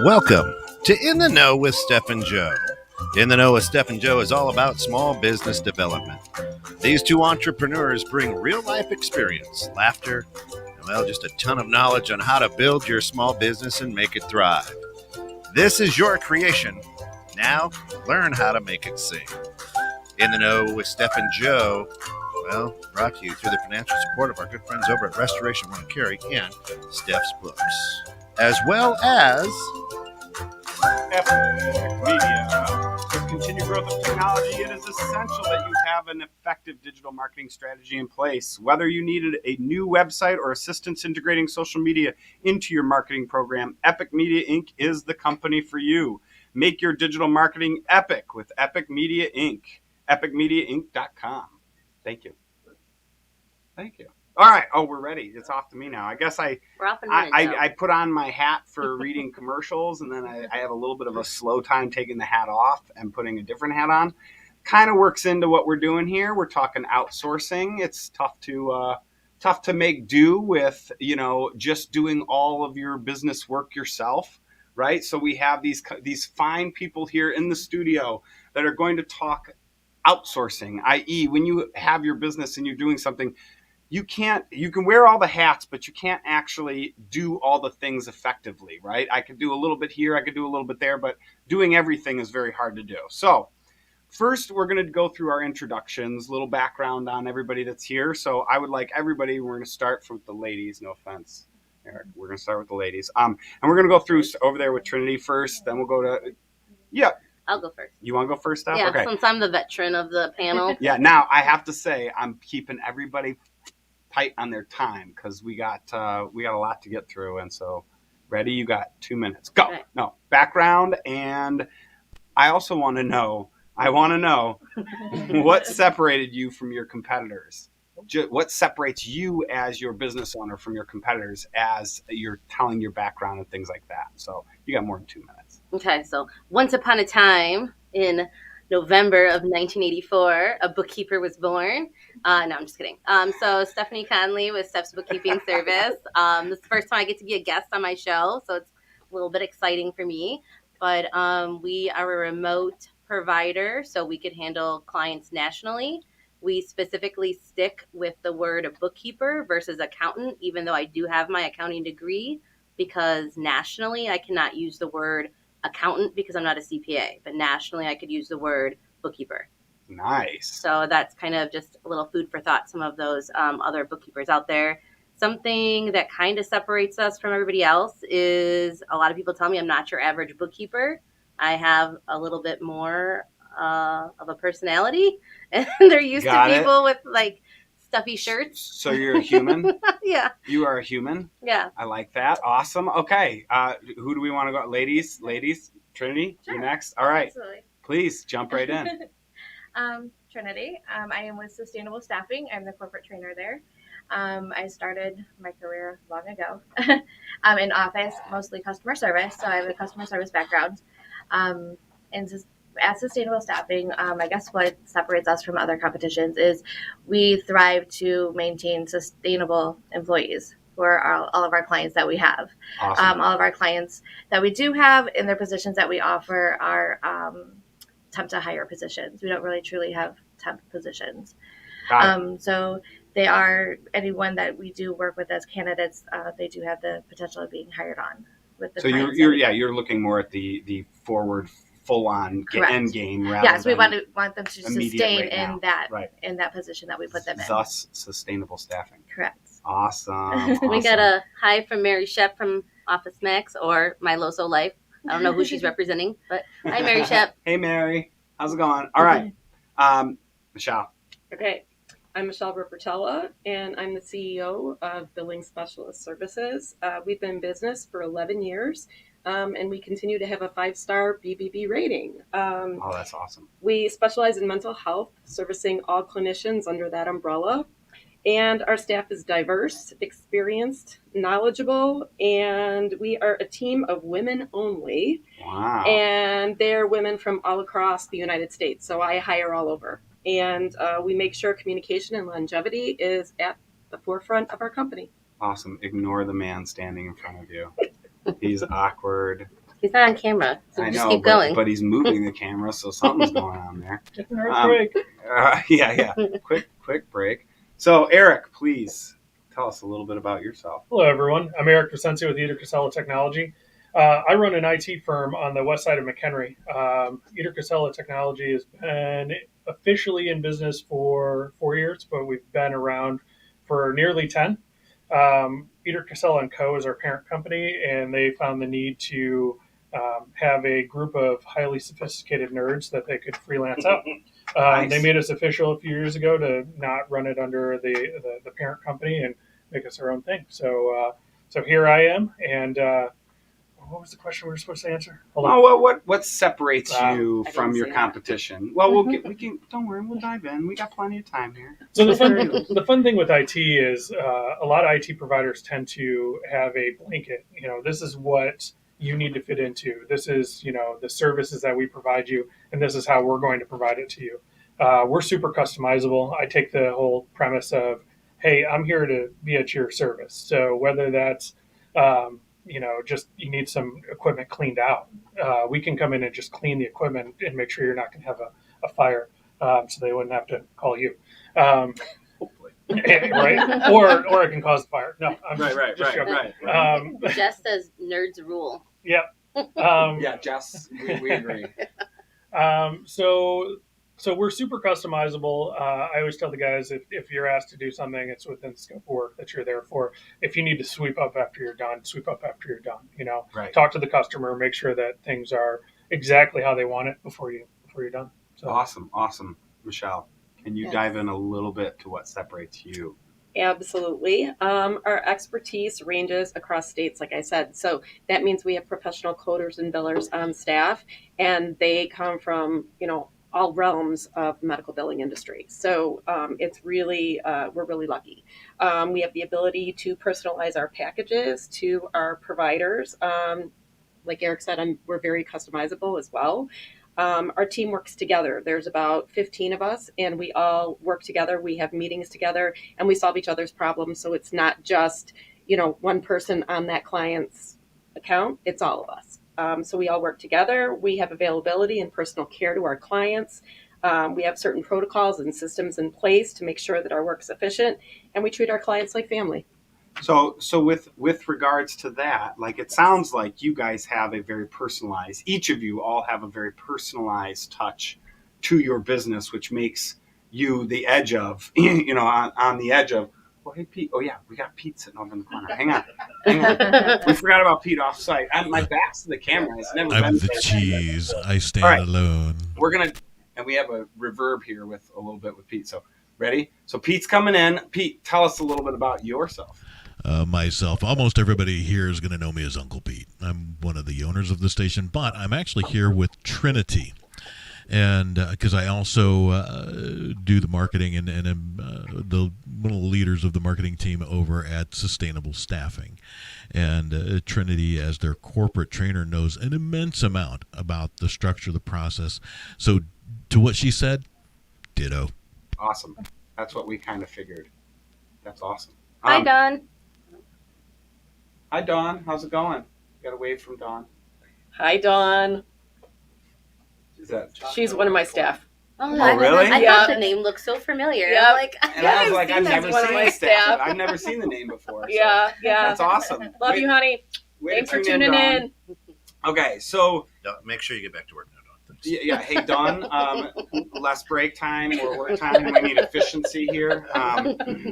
Welcome to In the Know with Steph and Joe. In the Know with Steph and Joe is all about small business development. These two entrepreneurs bring real-life experience, laughter, and, well, just a ton of knowledge on how to build your small business and make it thrive. This is your creation. Now, learn how to make it sing. In the Know with Steph and Joe, well, brought to you through the financial support of our good friends over at Restoration One Carry and Steph's Books, as well as Epic Media. For continued growth of technology, it is essential that you have an effective digital marketing strategy in place. Whether you needed a new website or assistance integrating social media into your marketing program, Epic Media Inc. is the company for you. Make your digital marketing epic with Epic Media Inc. EpicMediaInc.com. Thank you. Thank you. All right. Oh, we're ready. It's off to me now. I guess I put on my hat for reading commercials, and then I have a little bit of a slow time taking the hat off and putting a different hat on. Kind of works into what we're doing here. We're talking outsourcing. It's tough to make do with, just doing all of your business work yourself, right? So we have these fine people here in the studio that are going to talk outsourcing, i.e., when you have your business and you're doing something, you can wear all the hats, but you can't actually do all the things effectively, right? I could do a little bit here, I could do a little bit there, but doing everything is very hard to do. So first, we're going to go through our introductions, little background on everybody that's here. So I would like everybody, we're going to start with the ladies, no offense, Eric. We're going to start with the ladies. And we're going to go through over there with Trinity first, then we'll go to, I'll go first. You want to go first, Steph? Yeah, okay. Since I'm the veteran of the panel. Yeah, now I have to say I'm keeping everybody tight on their time because we got a lot to get through, and so ready, you got 2 minutes. Go. Okay. No, background, and I also want to know what separated you from your competitors. What separates you as your business owner from your competitors as you're telling your background and things like that. So you got more than 2 minutes. Okay, so once upon a time in November of 1984, a bookkeeper was born. No, I'm just kidding. So Stephanie Conley with Steph's Bookkeeping Service. This is the first time I get to be a guest on my show, so it's a little bit exciting for me. But we are a remote provider, so we could handle clients nationally. We specifically stick with the word bookkeeper versus accountant, even though I do have my accounting degree, because nationally I cannot use the word accountant because I'm not a CPA, but nationally I could use the word bookkeeper. Nice. So that's kind of just a little food for thought. Some of those other bookkeepers out there. Something that kind of separates us from everybody else is a lot of people tell me I'm not your average bookkeeper. I have a little bit more of a personality, and they're used to people with like stuffy shirts. So you're a human? Yeah. You are a human? Yeah. I like that. Awesome. Okay. Who do we want to go? Ladies? Trinity, sure. You're next. All right. Absolutely. Please jump right in. Trinity. I am with Sustainable Staffing. I'm the corporate trainer there. I started my career long ago in office, mostly customer service. So I have a customer service background. At Sustainable Staffing, I guess what separates us from other competitions is we thrive to maintain sustainable employees for all of our clients that we have. Awesome. All of our clients that we do have in their positions that we offer are temp to hire positions. We don't really truly have temp positions. So they are anyone that we do work with as candidates. They do have the potential of being hired on with the. So you're looking more at the forward, full-on end game rather. Yes, we want them to sustain in that position that we put them in. Thus, sustainable staffing. Correct. Awesome. We got a hi from Mary Shep from Office Max or My Loso Life. I don't know who she's representing, but hi, Mary Shep. Hey, Mary. How's it going? All right. Michelle. Okay. I'm Michelle Rupertella, and I'm the CEO of Billing Specialist Services. We've been in business for 11 years. And we continue to have a 5-star BBB rating. Oh, that's awesome. We specialize in mental health, servicing all clinicians under that umbrella. And our staff is diverse, experienced, knowledgeable, and we are a team of women only. Wow. And they're women from all across the United States, so I hire all over. And we make sure communication and longevity is at the forefront of our company. Awesome. Ignore the man standing in front of you. He's awkward. He's not on camera, so I just know, keep going. but he's moving the camera, so something's going on there. Break. Yeah. Quick break. So, Eric, please tell us a little bit about yourself. Hello, everyone. I'm Eric Vicencio with Eder Casella Technology. I run an IT firm on the west side of McHenry. Eder Casella Technology has been officially in business for 4 years, but we've been around for nearly 10. Eder Casella & Co. is our parent company, and they found the need to have a group of highly sophisticated nerds that they could freelance out. Nice. They made us official a few years ago to not run it under the parent company and make us our own thing. So here I am. And what was the question we were supposed to answer? Hold on. Oh, well, what separates you I from didn't your see that. competition? Well, we can. Don't worry, we'll dive in. We got plenty of time here. So the fun thing with IT is a lot of IT providers tend to have a blanket. This is what you need to fit into. This is the services that we provide you, and this is how we're going to provide it to you. We're super customizable. I take the whole premise of, hey, I'm here to be at your service. So whether that's just you need some equipment cleaned out, we can come in and just clean the equipment and make sure you're not going to have a fire, so they wouldn't have to call you. Hopefully. Right? Or it can cause a fire. No, I'm Right. joking. Just as nerds rule. Yep. Yeah, Jess, we agree. So we're super customizable. I always tell the guys if you're asked to do something, it's within the scope of work that you're there for. If you need to sweep up after you're done, sweep up after you're done. Right. Talk to the customer, make sure that things are exactly how they want it before you're done. So. Awesome. Michelle, can you dive in a little bit to what separates you? Absolutely. Our expertise ranges across states, like I said. So that means we have professional coders and billers on staff, and they come from, all realms of medical billing industry. So it's really, we're really lucky. We have the ability to personalize our packages to our providers. Like Eric said, we're very customizable as well. Our team works together. There's about 15 of us, and we all work together. We have meetings together, and we solve each other's problems. So it's not just, one person on that client's account. It's all of us. So we all work together. We have availability and personal care to our clients. We have certain protocols and systems in place to make sure that our work's efficient, and we treat our clients like family. So with regards to that, like it sounds like you guys have a very personalized, each of you all have a very personalized touch to your business, which makes you the edge of, on the edge of, well, hey, Pete. Oh, yeah, we got Pete sitting over in the corner. Hang on. We forgot about Pete off site. My back's to the camera. It's never I'm been the there. cheese. I stand All right. alone. We're going to, and we have a reverb here with a little bit with Pete. So, ready? So, Pete's coming in. Pete, tell us a little bit about yourself. Myself. Almost everybody here is going to know me as Uncle Pete. I'm one of the owners of the station, but I'm actually here with Trinity. And because I also do the marketing and am one of the leaders of the marketing team over at Sustainable Staffing. And Trinity, as their corporate trainer, knows an immense amount about the structure, the process. So to what she said, ditto. Awesome. That's what we kind of figured. That's awesome. Hi, Dawn. Hi, Dawn. How's it going? Got a wave from Dawn. Hi, Dawn. Is that? She's one of my staff. Oh, really? I Yeah. thought the name looked so familiar. Yeah. I'm like, And I was like, I've never one of seen my this staff. I've never seen the name before. So Yeah. That's awesome. Love you, honey. Way Thanks to for tune tuning Dawn. in. Okay, so Make sure you get back to work now, Dawn. Thanks. yeah. Hey, Dawn. Less break time, more work time. We need efficiency here.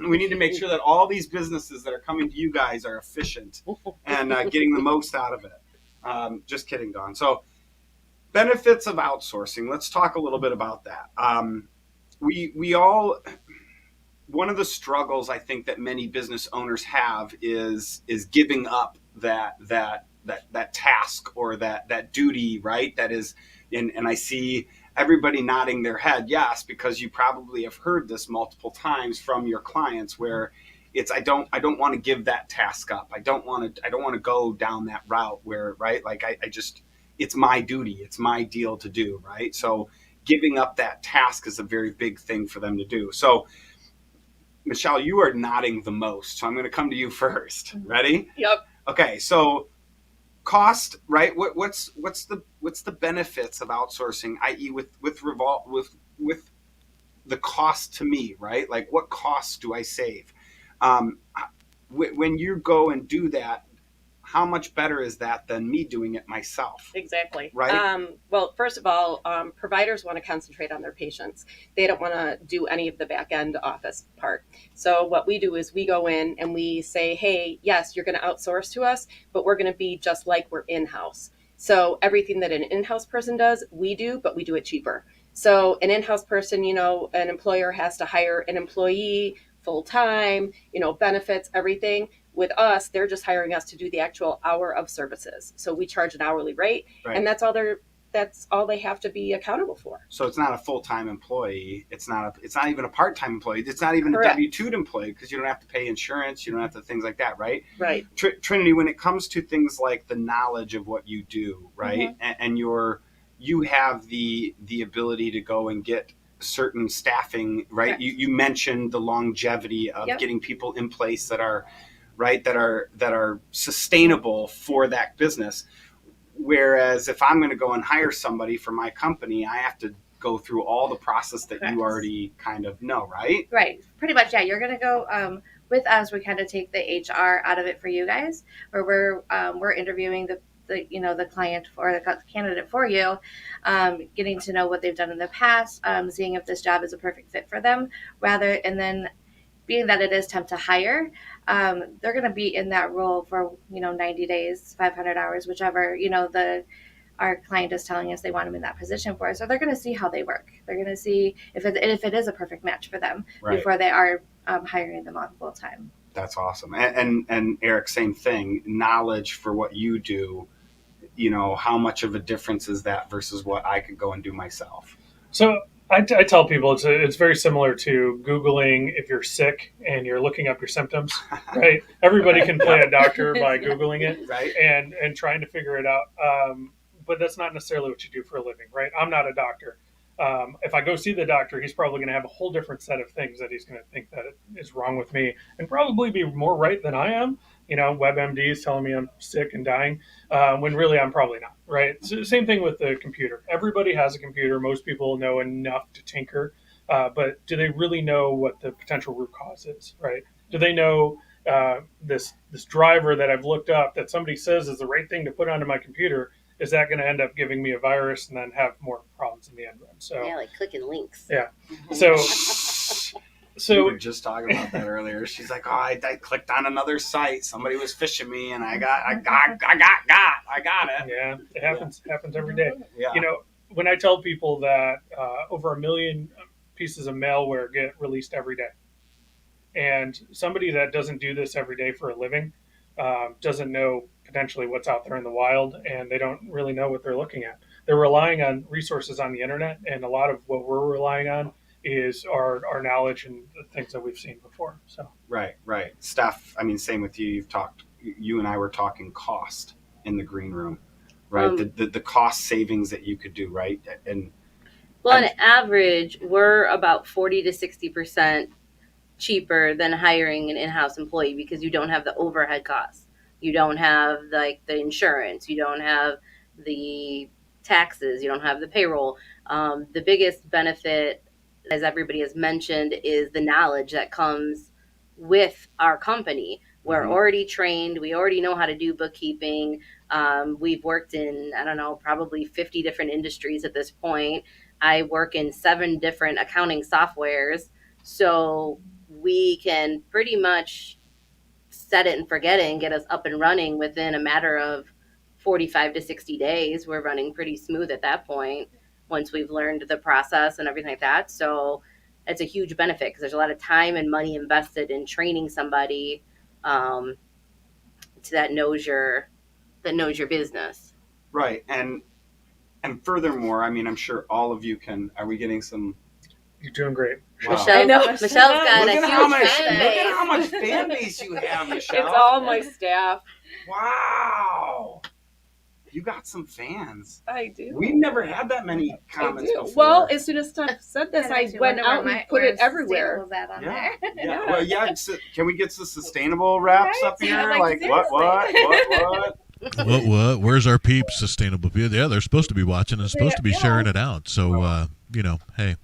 We need to make sure that all these businesses that are coming to you guys are efficient and getting the most out of it. Just kidding, Dawn. So, benefits of outsourcing. Let's talk a little bit about that. We all, one of the struggles I think that many business owners have is giving up that task or that duty, right? That is, and I see everybody nodding their head, yes, because you probably have heard this multiple times from your clients where it's I don't want to give that task up. I don't want to go down that route where, right? Like I just, it's my duty. It's my deal to do, right? So giving up that task is a very big thing for them to do. So Michelle, you are nodding the most. So I'm going to come to you first. Ready? Yep. Okay. So cost, right? What's the benefits of outsourcing, i.e., with the cost to me, right? Like, what costs do I save? When you go and do that, how much better is that than me doing it myself? Exactly. Right. Well, first of all, providers want to concentrate on their patients. They don't want to do any of the back end office part. So what we do is we go in and we say, hey, yes, you're going to outsource to us, but we're going to be just like we're in-house. So everything that an in-house person does, we do, but we do it cheaper. So an in-house person, an employer has to hire an employee full-time, benefits, everything. With us, they're just hiring us to do the actual hour of services. So we charge an hourly rate, Right. and that's all they have to be accountable for. So it's not a full-time employee. It's not even a part-time employee. It's not even Correct. a W-2 employee, because you don't have to pay insurance. You don't have to things like that, right? Right. Trinity, when it comes to things like the knowledge of what you do, right, and you have the ability to go and get certain staffing, right? You mentioned the longevity of getting people in place that are right, that are sustainable for that business. Whereas if I'm going to go and hire somebody for my company, I have to go through all the process that you already kind of know, right? Right. Pretty much, yeah. You're going to go with us. We kind of take the HR out of it for you guys, where we're interviewing the client or the candidate for you, getting to know what they've done in the past, seeing if this job is a perfect fit for them, and then being that it is temp to hire, they're going to be in that role for 90 days, 500 hours, whichever our client is telling us they want them in that position for. So they're going to see how they work. They're going to see if it is a perfect match for them before they are hiring them on full time. That's awesome. And Eric, same thing. Knowledge for what you do. How much of a difference is that versus what I could go and do myself? So I tell people it's very similar to Googling if you're sick and you're looking up your symptoms, right? Everybody can play a doctor by Googling it, right? And trying to figure it out. But that's not necessarily what you do for a living, right? I'm not a doctor. If I go see the doctor, he's probably going to have a whole different set of things that he's going to think that is wrong with me, and probably be more right than I am. WebMD is telling me I'm sick and dying, when really I'm probably not, right? So same thing with the computer. Everybody has a computer. Most people know enough to tinker, but do they really know what the potential root cause is, right? Do they know this driver that I've looked up that somebody says is the right thing to put onto my computer? Is that going to end up giving me a virus and then have more problems in the end run? So like clicking links. Yeah. So we were just talking about that earlier. She's like, "Oh, I clicked on another site. Somebody was phishing me, and I got it." Yeah, it happens every day. Yeah. When I tell people that over 1 million pieces of malware get released every day, and somebody that doesn't do this every day for a living doesn't know potentially what's out there in the wild, and they don't really know what they're looking at. They're relying on resources on the internet, and a lot of what we're relying on is our knowledge and the things that we've seen before. So right. Steph, same with you. You and I were talking cost in the green room, right? The cost savings that you could do, right? On average, we're about 40 to 60% cheaper than hiring an in-house employee, because you don't have the overhead costs. You don't have the insurance. You don't have the taxes. You don't have the payroll. The biggest benefit, as everybody has mentioned, is the knowledge that comes with our company. We're already trained. We already know how to do bookkeeping. We've worked in, probably 50 different industries at this point. I work in 7 different accounting softwares. So we can pretty much set it and forget it and get us up and running within a matter of 45 to 60 days. We're running pretty smooth at that point once we've learned the process and everything like that. So it's a huge benefit, because there's a lot of time and money invested in training somebody that knows your business. Right. And furthermore, I'm sure all of you can. Are we getting some? You're doing great. Wow. Michelle's got Look a at huge fan base. Look at how much fan base you have, Michelle. It's all my staff. Wow. You got some fans. I do. We've never had that many comments before. Well, as soon as Steph said this, I went out and put it everywhere. Yeah. Well, yeah. Can we get some sustainable wraps up here? Like what? What? Where's our peeps? Sustainable people. Yeah, they're supposed to be watching and supposed to be sharing it out. So, hey,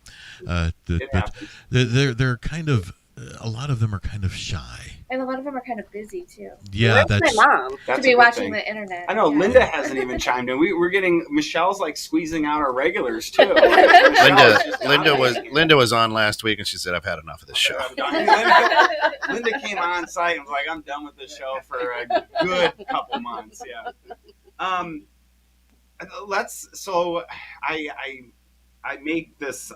It but happens. they're kind of, a lot of them are kind of shy. And a lot of them are kind of busy too. Yeah, Where's that's my mom? That's to be a good watching thing. the internet. I know yeah. Linda hasn't even chimed in. We're getting Michelle's like squeezing out our regulars too. Like, Linda, Michelle's just Linda was on last week, and she said, "I've had enough of this show." Linda came on site and was like, "I'm done with this show for a good couple months." Yeah. So I make this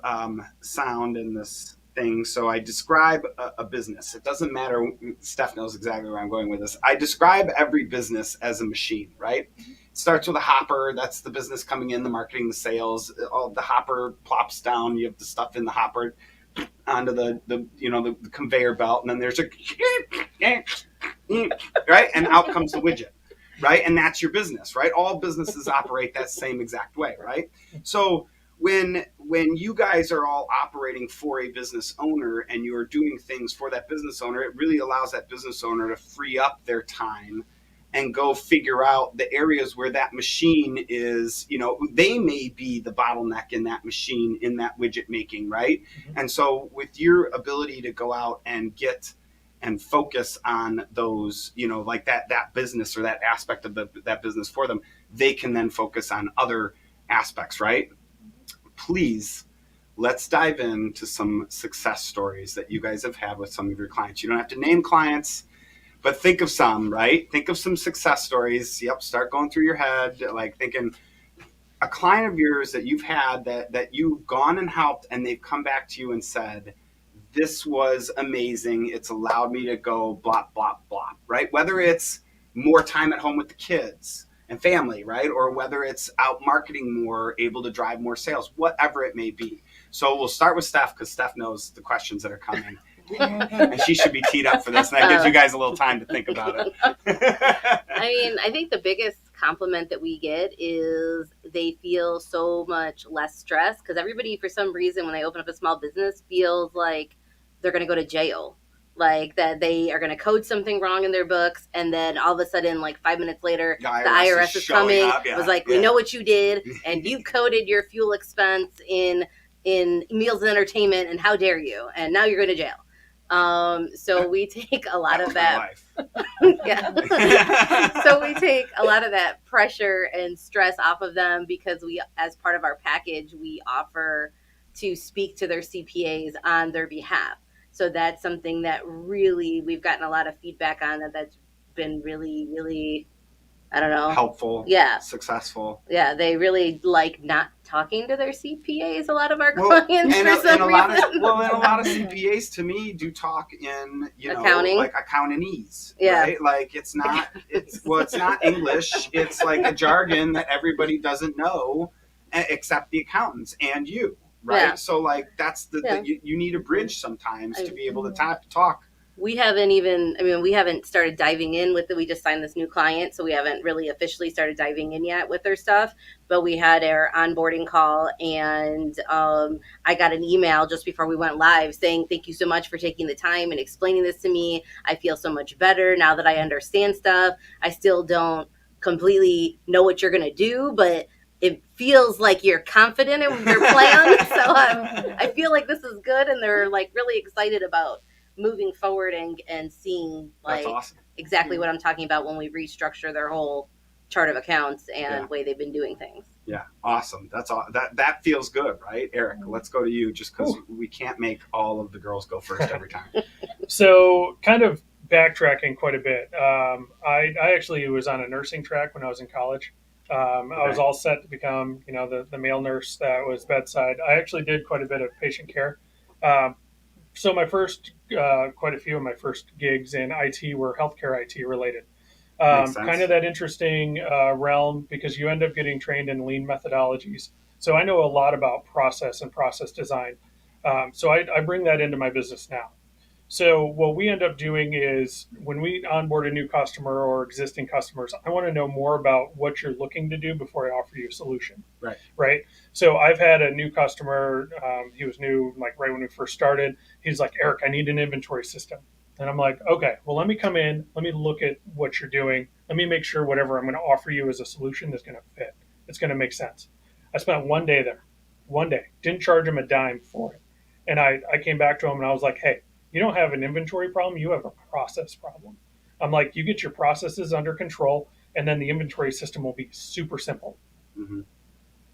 sound in this thing. So I describe a business. It doesn't matter. Steph knows exactly where I'm going with this. I describe every business as a machine, right? It starts with a hopper. That's the business coming in, the marketing, the sales. All the hopper plops down. You have the stuff in the hopper onto the conveyor belt, and then there's a right, and out comes the widget. Right, and that's your business, right? All businesses operate that same exact way, right? So when you guys are all operating for a business owner and you're doing things for that business owner, it really allows that business owner to free up their time and go figure out the areas where that machine is, they may be the bottleneck in that machine, in that widget making, right? Mm-hmm. And so with your ability to go out and get and focus on those, like that business or that aspect of that business for them, they can then focus on other aspects, right? Please, let's dive into some success stories that you guys have had with some of your clients. You don't have to name clients, but think of some, right? Think of some success stories. Yep, start going through your head, like thinking a client of yours that you've had that you've gone and helped and they've come back to you and said, this was amazing. It's allowed me to go blah, blah, blah, right? Whether it's more time at home with the kids and family, right? Or whether it's out marketing more, able to drive more sales, whatever it may be. So we'll start with Steph because Steph knows the questions that are coming. And she should be teed up for this. And that gives you guys a little time to think about it. I mean, I think the biggest compliment that we get is they feel so much less stress because everybody, for some reason, when they open up a small business, feels like they're going to go to jail. Like that they are going to code something wrong in their books. And then all of a sudden, like 5 minutes later, the IRS is coming. It was like, we know what you did. And you coded your fuel expense in meals and entertainment. And how dare you? And now you're going to jail. So we take a lot of that. Yeah. So we take a lot of that pressure and stress off of them because we, as part of our package, we offer to speak to their CPAs on their behalf. So that's something that really we've gotten a lot of feedback on that's been really, really, I don't know, helpful. Yeah. Successful. Yeah. They really like not talking to their CPAs. A lot of our clients and for some reason. And a lot of CPAs to me do talk in, accounting, like accountanese. Yeah. Right? Like it's not English. It's like a jargon that everybody doesn't know except the accountants and you. Right. Yeah. So like that's you need a bridge sometimes to be able to talk. We haven't started diving in with it. We just signed this new client, so we haven't really officially started diving in yet with their stuff. But we had our onboarding call, and I got an email just before we went live saying, thank you so much for taking the time and explaining this to me. I feel so much better now that I understand stuff. I still don't completely know what you're going to do, but it feels like you're confident in your plan. So I feel like this is good, and they're like really excited about moving forward and seeing like awesome. Exactly what I'm talking about when we restructure their whole chart of accounts and way they've been doing things. Yeah, awesome. That's all. That feels good, right, Eric? Let's go to you, just because we can't make all of the girls go first every time. So, kind of backtracking quite a bit. I actually was on a nursing track when I was in college. I was all set to become, the male nurse that was bedside. I actually did quite a bit of patient care. So my first, quite a few of my first gigs in IT were healthcare IT related. Kind of that interesting realm because you end up getting trained in lean methodologies. So I know a lot about process and process design. So I bring that into my business now. So what we end up doing is when we onboard a new customer or existing customers, I want to know more about what you're looking to do before I offer you a solution. Right. So I've had a new customer. He was new, like right when we first started. He's like, Eric, I need an inventory system. And I'm like, okay, well, let me come in. Let me look at what you're doing. Let me make sure whatever I'm going to offer you as a solution is going to fit. It's going to make sense. I spent 1 day there, 1 day, didn't charge him a dime for it. And I came back to him and I was like, hey, you don't have an inventory problem. You have a process problem. I'm like, you get your processes under control, and then the inventory system will be super simple. Mm-hmm.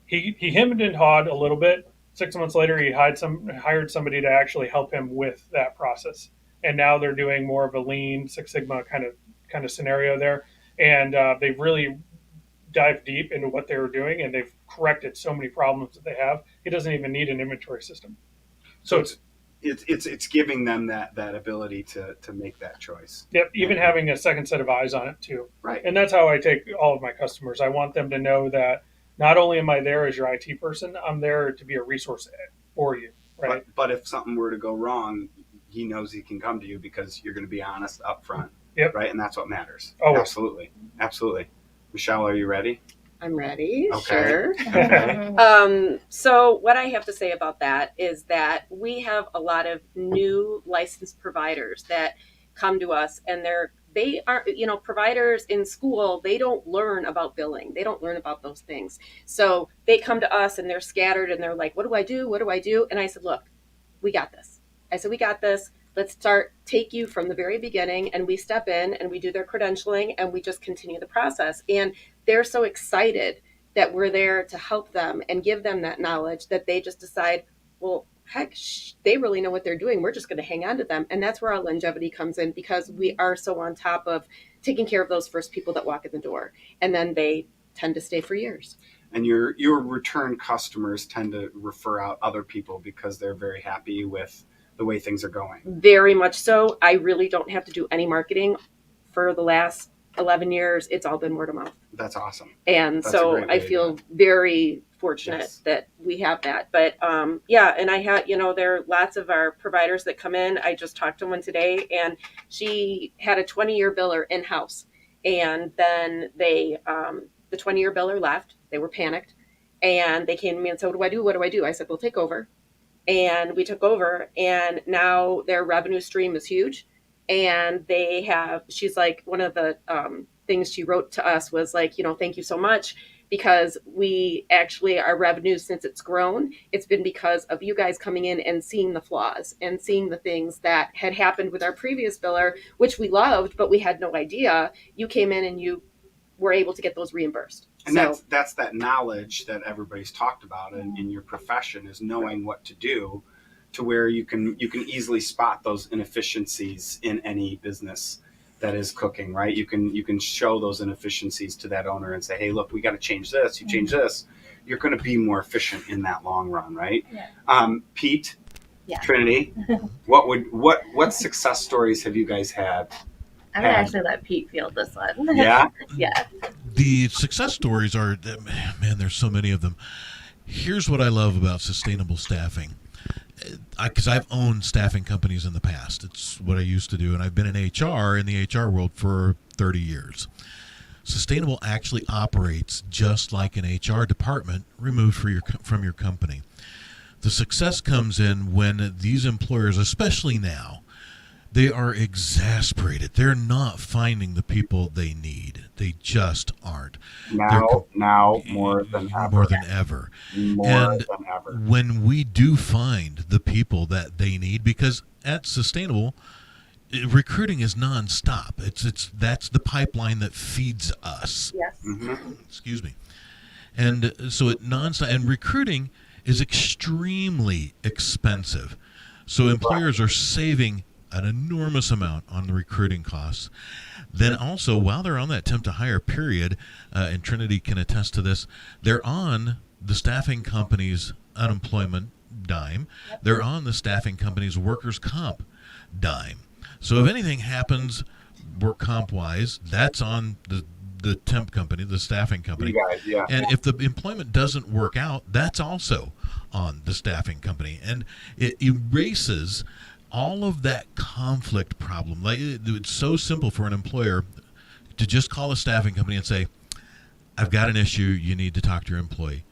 He hemmed and hawed a little bit. 6 months later, he hired somebody to actually help him with that process. And now they're doing more of a lean Six Sigma kind of scenario there. And they've really dived deep into what they were doing, and they've corrected so many problems that they have. He doesn't even need an inventory system. So it's giving them that ability to make that choice. Yep, even having a second set of eyes on it too. Right. And that's how I take all of my customers. I want them to know that not only am I there as your IT person, I'm there to be a resource for you. Right. But if something were to go wrong, he knows he can come to you because you're going to be honest up front. Yep. Right. And that's what matters. Always. Absolutely. Absolutely. Michelle, are you ready? I'm ready. Okay. Sure. Okay. So what I have to say about that is that we have a lot of new licensed providers that come to us, and they are, providers in school, they don't learn about billing. They don't learn about those things. So they come to us and they're scattered and they're like, what do I do? What do I do? And I said, look, we got this. We got this. Let's take you from the very beginning, and we step in and we do their credentialing and we just continue the process. And they're so excited that we're there to help them and give them that knowledge that they just decide, well, heck, they really know what they're doing. We're just going to hang on to them. And that's where our longevity comes in, because we are so on top of taking care of those first people that walk in the door. And then they tend to stay for years. And your return customers tend to refer out other people because they're very happy with the way things are going. Very much so. I really don't have to do any marketing for the last 11 years. It's all been word of mouth. That's awesome. And That's so I feel very fortunate that we have that. But and I had, there are lots of our providers that come in. I just talked to one today, and she had a 20-year biller in-house. And then the 20-year biller left. They were panicked. And they came to me and said, what do I do? What do I do? I said, well, take over. And we took over, and now their revenue stream is huge. And she's like, one of the things she wrote to us was like, thank you so much, because our revenue, since it's grown, it's been because of you guys coming in and seeing the flaws and seeing the things that had happened with our previous biller, which we loved, but we had no idea. You came in and you were able to get those reimbursed. And that's that knowledge that everybody's talked about in your profession, is knowing what to do to where you can easily spot those inefficiencies in any business that is cooking, right? You can show those inefficiencies to that owner and say, hey, look, we got to change this. You change this, you're going to be more efficient in that long run, right? Yeah. Pete, Yeah. Trinity, what success stories have you guys had? I'm going to actually let Pete field this one. Yeah? Yeah. The success stories are, man, there's so many of them. Here's what I love about sustainable staffing. Because I've owned staffing companies in the past. It's what I used to do, and I've been in the HR world for 30 years. Sustainable actually operates just like an HR department removed from your company. The success comes in when these employers, especially now, they are exasperated. They're not finding the people they need. They just aren't. Now more than ever. When we do find the people that they need, because at Sustainable, recruiting is nonstop. That's the pipeline that feeds us. Yes. Mm-hmm. Excuse me. And so nonstop, and recruiting is extremely expensive. So employers are saving an enormous amount on the recruiting costs. Then also, while they're on that temp to hire period, and Trinity can attest to this, they're on the staffing company's unemployment dime. They're on the staffing company's workers' comp dime. So if anything happens work comp wise, that's on the temp company, the staffing company. You guys, yeah. And if the employment doesn't work out, that's also on the staffing company. And it erases all of that conflict problem. Like, it's so simple for an employer to just call a staffing company and say, I've got an issue, you need to talk to your employee.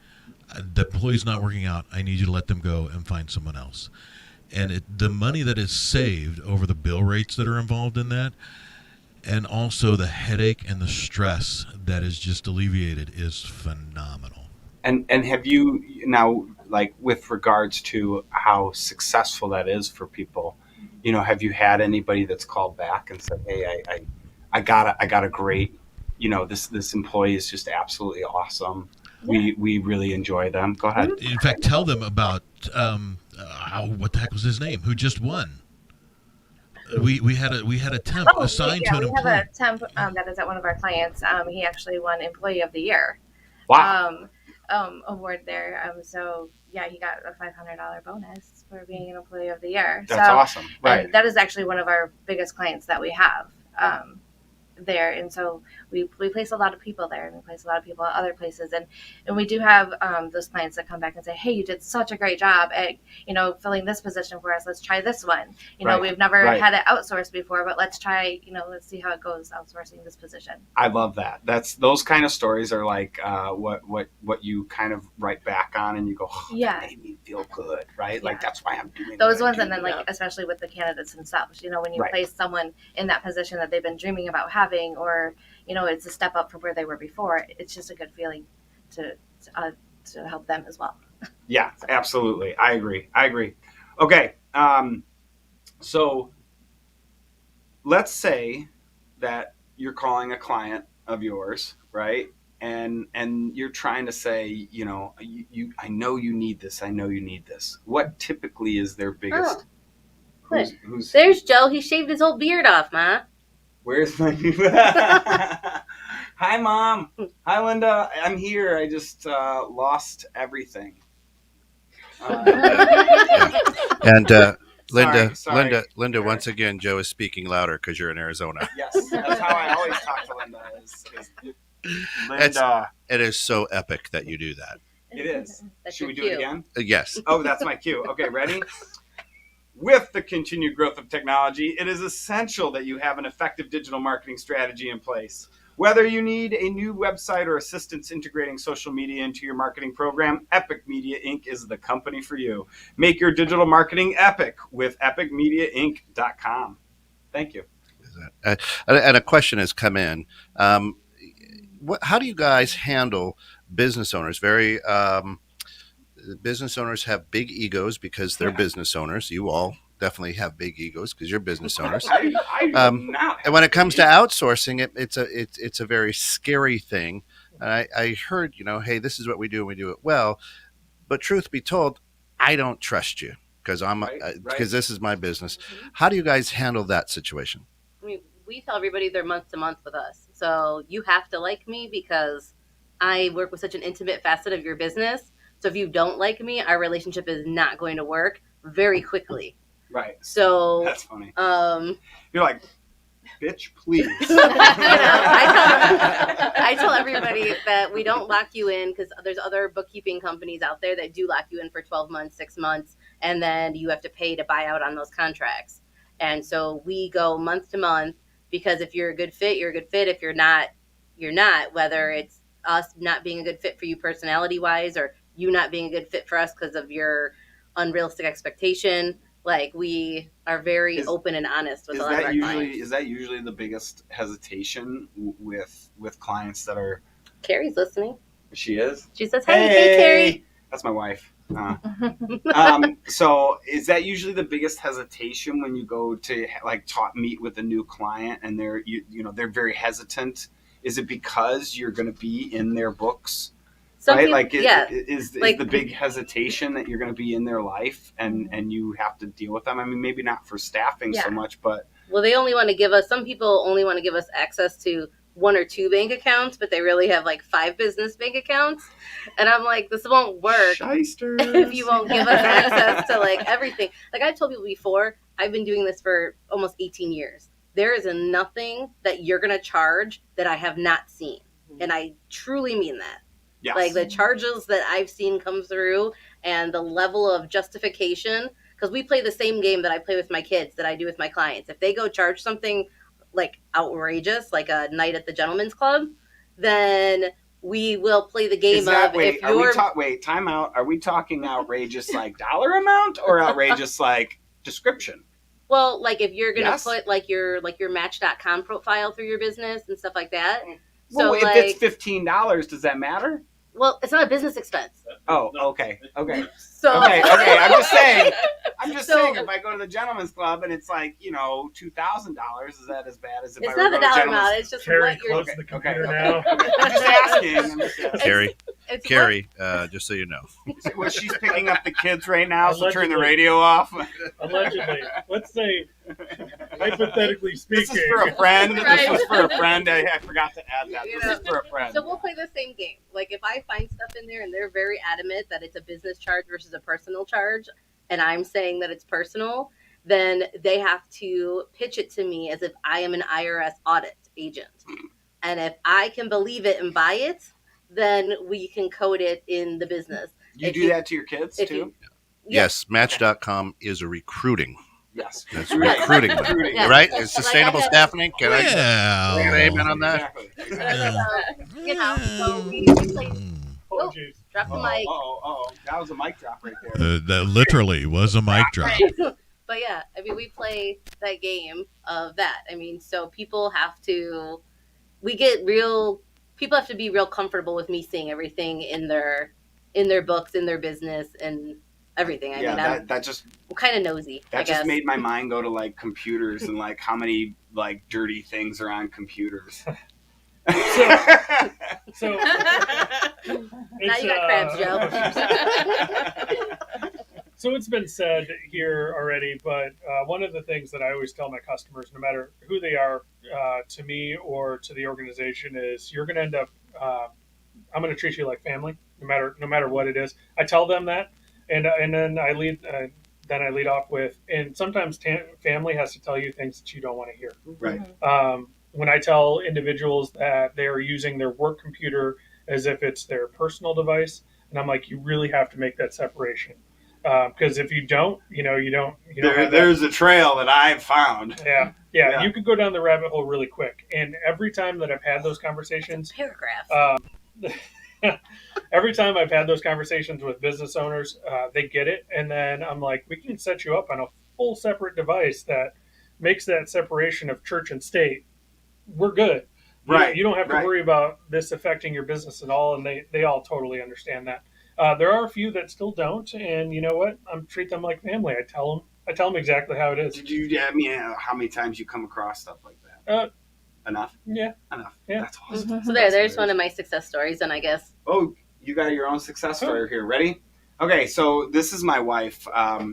The employee's not working out, I need you to let them go and find someone else. And the money that is saved over the bill rates that are involved in that, and also the headache and the stress that is just alleviated, is phenomenal. And have you now, like with regards to how successful that is for people, have you had anybody that's called back and said, "Hey, I got a great, this employee is just absolutely awesome. We really enjoy them." Go ahead. In fact, tell them about what the heck was his name? Who just won? We had a temp assigned to an employee. We have a temp that is at one of our clients. He actually won Employee of the Year. Wow. Award there. So yeah, he got a $500 bonus for being an Employee of the Year. That's awesome. Right. And that is actually one of our biggest clients that we have there. And so we place a lot of people there, and we place a lot of people at other places. And we do have those clients that come back and say, "Hey, you did such a great job at, filling this position for us. Let's try this one. We've never had it outsourced before, but let's try, let's see how it goes outsourcing this position." I love that. Those kind of stories are like what you kind of write back on and you go, "Oh, that made me feel good," right? Yeah. Like that's why I'm doing those ones. And then especially with the candidates themselves, when you place someone in that position that they've been dreaming about having, or it's a step up from where they were before, it's just a good feeling to help them as well. Yeah, absolutely. I agree. Okay. So let's say that you're calling a client of yours, right? And you're trying to say, I know you need this. I know you need this. What typically is their biggest? Who's There's Joe. He shaved his whole beard off, Ma. Where's my Hi, Mom. Hi, Linda. I'm here. I just lost everything. And Linda, sorry. Linda. Once again, Joe is speaking louder because you're in Arizona. Yes, that's how I always talk to Linda. Linda. It is so epic that you do that. It is. Should we do cue. it again? Yes. Oh, that's my cue. Okay, ready? With the continued growth of technology, it is essential that you have an effective digital marketing strategy in place. Whether you need a new website or assistance integrating social media into your marketing program, Epic Media Inc. is the company for you. Make your digital marketing epic with epicmediainc.com. Thank you. And a question has come in. How do you guys handle business owners? Business owners have big egos because they're business owners. You all definitely have big egos because you're business owners. And when it comes to outsourcing, it's a very scary thing. And I heard, hey, this is what we do and we do it well. But truth be told, I don't trust you because because this is my business. How do you guys handle that situation? I mean, we tell everybody they're month to month with us. So you have to like me because I work with such an intimate facet of your business. So if you don't like me, our relationship is not going to work very quickly. Right. So that's funny. You're like, bitch, please. I tell everybody that we don't lock you in because there's other bookkeeping companies out there that do lock you in for 12 months, 6 months, and then you have to pay to buy out on those contracts. And so we go month to month because if you're a good fit, you're a good fit. If you're not, you're not. Whether it's us not being a good fit for you personality-wise or you not being a good fit for us because of your unrealistic expectation. Like we are very open and honest with a lot of our clients. Is that usually the biggest hesitation with clients that are? Carrie's listening. She is? She says, hey, Carrie. That's my wife. So is that usually the biggest hesitation when you go to meet with a new client and they're very hesitant? Is it because you're going to be in their books? Right? Is the big hesitation that you're going to be in their life and you have to deal with them? I mean, maybe not for staffing so much, but. Well, they only want to give us, some people only want to give us access to 1 or 2 bank accounts, but they really have 5 business bank accounts. And I'm like, this won't work if you won't give us access to everything. Like I've told people before, I've been doing this for almost 18 years. There is nothing that you're going to charge that I have not seen. And I truly mean that. Yes. The charges that I've seen come through and the level of justification, because we play the same game that I play with my kids that I do with my clients. If they go charge something outrageous, like a night at the gentleman's club, then we will play the game Is that, of wait, if are we you're wait, time out. Are we talking outrageous like dollar amount or outrageous like description? well, like if you're gonna Yes. put like your Match.com profile through your business and stuff like that. Well, So if like, it's $15, does that matter? well, it's not a business expense. Oh, okay. So Okay. I'm just saying. So- If I go to the gentleman's club and it's like, $2,000, is that as bad as if it's I were not the to go to dollar gentleman's? amount. It's just Carrie, what you're. close the computer now. I'm just asking. Carrie, It's Carrie, just so you know. Well, she's picking up the kids right now, so turn the Allegedly. radio off. Allegedly, let's say, hypothetically This speaking, is for a friend. Right. This was for a friend. I forgot to add that. You This know. is for a friend. So we'll play the same game. Like if I find stuff in there and they're very adamant that it's a business charge versus a personal charge, and I'm saying that it's personal, then they have to pitch it to me as if I am an IRS audit agent. And if I can believe it and buy it, then we can code it in the business. You if do you- that to your kids if too? you- Yes, Match.com is a recruiting. Yes. That's recruiting. Yeah. Right? It's sustainable Like I staffing. Can I get Well, an amen on that? Exactly. So we play. oh, geez. Drop the mic. That was a mic drop right there. that literally was a mic drop. But yeah, I mean, we play that game of that. I mean, so people have to be real comfortable with me seeing everything in their books, in their business, and everything. I mean, that I'm kind of nosy. I just guess. made my mind go to like computers and like how many like dirty things are on computers. So Now you got crabs, Joe. So it's been said here already, but one of the things that I always tell my customers, no matter who they are, to me or to the organization, is you're going to end up. I'm going to treat you like family, no matter what it is. I tell them that, and then I lead off with, and sometimes family has to tell you things that you don't want to hear. Right. When I tell individuals that they are using their work computer as if it's their personal device, and I'm like, you really have to make that separation. Because if you don't, you don't. There's a trail that I've found. Yeah, Yeah. you could go down the rabbit hole really quick. And every time that I've had those conversations, Paragraph. every time I've had those conversations with business owners, they get it. And then I'm like, we can set you up on a full separate device that makes that separation of church and state. We're good. Right. You don't have to Right. worry about this affecting your business at all. And they all totally understand that. There are a few that still don't. And you know what? I treat them like family. I tell them exactly how it is. Did you? I mean, how many times you come across stuff like that? Enough. Yeah. Enough. Yeah. That's awesome. So there's one of my success stories, and I guess. Oh, you got your own success story here. Ready? Okay, so this is my wife.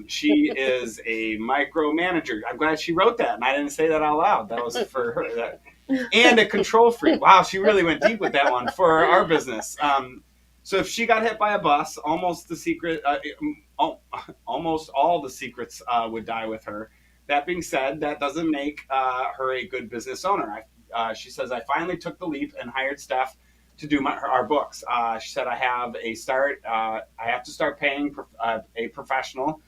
She is a micromanager. I'm glad she wrote that, and I didn't say that out loud. That was for her. And a control freak. Wow, she really went deep with that one for our business. So if she got hit by a bus, almost all the secrets would die with her. That being said, that doesn't make her a good business owner. She says, I finally took the leap and hired Steph to do our books. She said, I have to start paying a professional